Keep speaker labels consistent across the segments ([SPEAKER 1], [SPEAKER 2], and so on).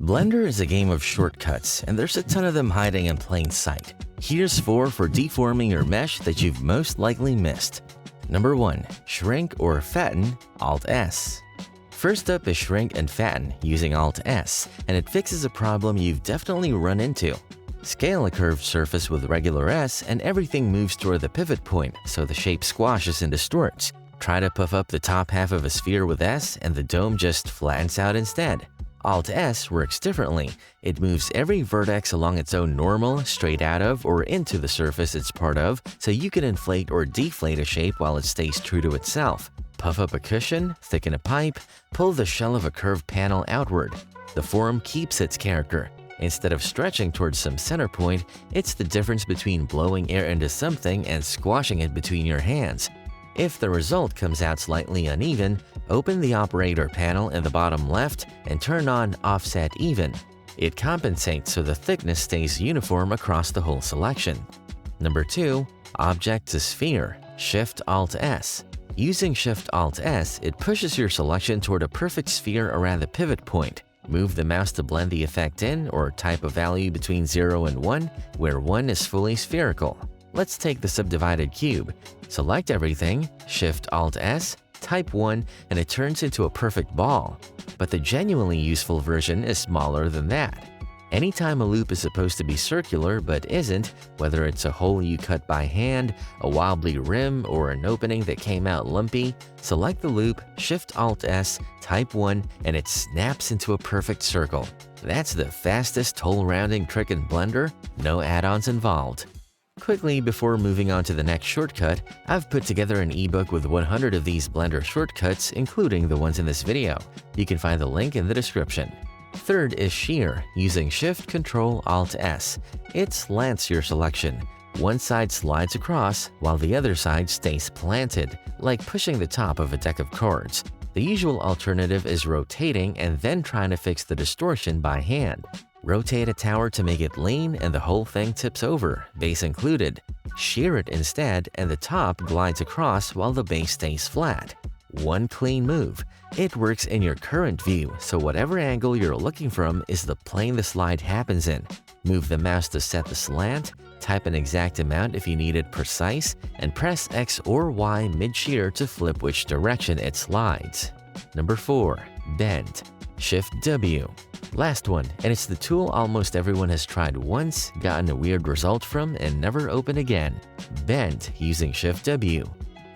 [SPEAKER 1] Blender is a game of shortcuts, and there's a ton of them hiding in plain sight. Here's 4 for deforming your mesh that you've most likely missed. Number 1. Shrink or fatten, Alt-S. First up is shrink and fatten using Alt-S, and it fixes a problem you've definitely run into. Scale a curved surface with regular S and everything moves toward the pivot point, so the shape squashes and distorts. Try to puff up the top half of a sphere with S and the dome just flattens out instead. Alt-S works differently. It moves every vertex along its own normal, straight out of, or into the surface it's part of, so you can inflate or deflate a shape while it stays true to itself. Puff up a cushion, thicken a pipe, pull the shell of a curved panel outward. The form keeps its character. Instead of stretching towards some center point, it's the difference between blowing air into something and squashing it between your hands. If the result comes out slightly uneven, open the operator panel in the bottom left and turn on Offset Even. It compensates so the thickness stays uniform across the whole selection. Number 2. Object to Sphere, Shift-Alt-S. Using Shift-Alt-S, it pushes your selection toward a perfect sphere around the pivot point. Move the mouse to blend the effect in or type a value between 0 and 1, where 1 is fully spherical. Let's take the subdivided cube. Select everything, Shift-Alt-S, type 1, and it turns into a perfect ball. But the genuinely useful version is smaller than that. Anytime a loop is supposed to be circular but isn't, whether it's a hole you cut by hand, a wobbly rim, or an opening that came out lumpy, select the loop, Shift-Alt-S, type 1, and it snaps into a perfect circle. That's the fastest hole rounding trick in Blender, no add-ons involved. Quickly, before moving on to the next shortcut, I've put together an ebook with 100 of these Blender shortcuts, including the ones in this video. You can find the link in the description. Third is shear, using Shift-Control-Alt-S. It slants your selection. One side slides across, while the other side stays planted, like pushing the top of a deck of cards. The usual alternative is rotating and then trying to fix the distortion by hand. Rotate a tower to make it lean and the whole thing tips over, base included. Shear it instead and the top glides across while the base stays flat. One clean move. It works in your current view, so whatever angle you're looking from is the plane the slide happens in. Move the mouse to set the slant, type an exact amount if you need it precise, and press X or Y mid-shear to flip which direction it slides. Number 4. Bend. Shift-W. Last one, and it's the tool almost everyone has tried once, gotten a weird result from, and never opened again. Bend using Shift-W.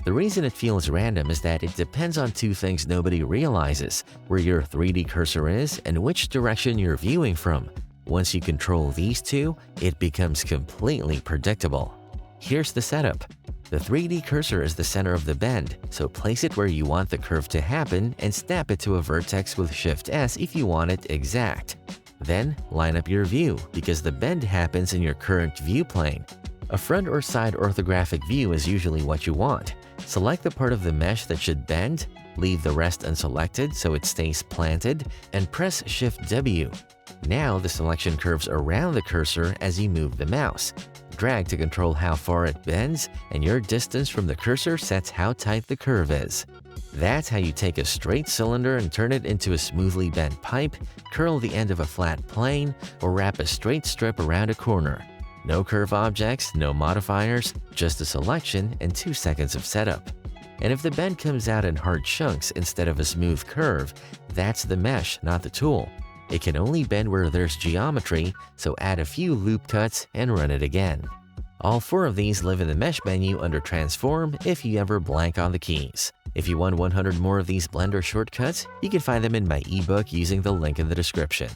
[SPEAKER 1] The reason it feels random is that it depends on 2 things nobody realizes: where your 3D cursor is and which direction you're viewing from. Once you control these 2, it becomes completely predictable. Here's the setup. The 3D cursor is the center of the bend, so place it where you want the curve to happen and snap it to a vertex with Shift-S if you want it exact. Then, line up your view, because the bend happens in your current view plane. A front or side orthographic view is usually what you want. Select the part of the mesh that should bend, leave the rest unselected so it stays planted, and press Shift-W. Now the selection curves around the cursor as you move the mouse. Drag to control how far it bends, and your distance from the cursor sets how tight the curve is. That's how you take a straight cylinder and turn it into a smoothly bent pipe, curl the end of a flat plane, or wrap a straight strip around a corner. No curve objects, no modifiers, just a selection and 2 seconds of setup. And if the bend comes out in hard chunks instead of a smooth curve, that's the mesh, not the tool. It can only bend where there's geometry, so add a few loop cuts and run it again. All 4 of these live in the Mesh menu under Transform if you ever blank on the keys. If you want 100 more of these Blender shortcuts, you can find them in my ebook using the link in the description.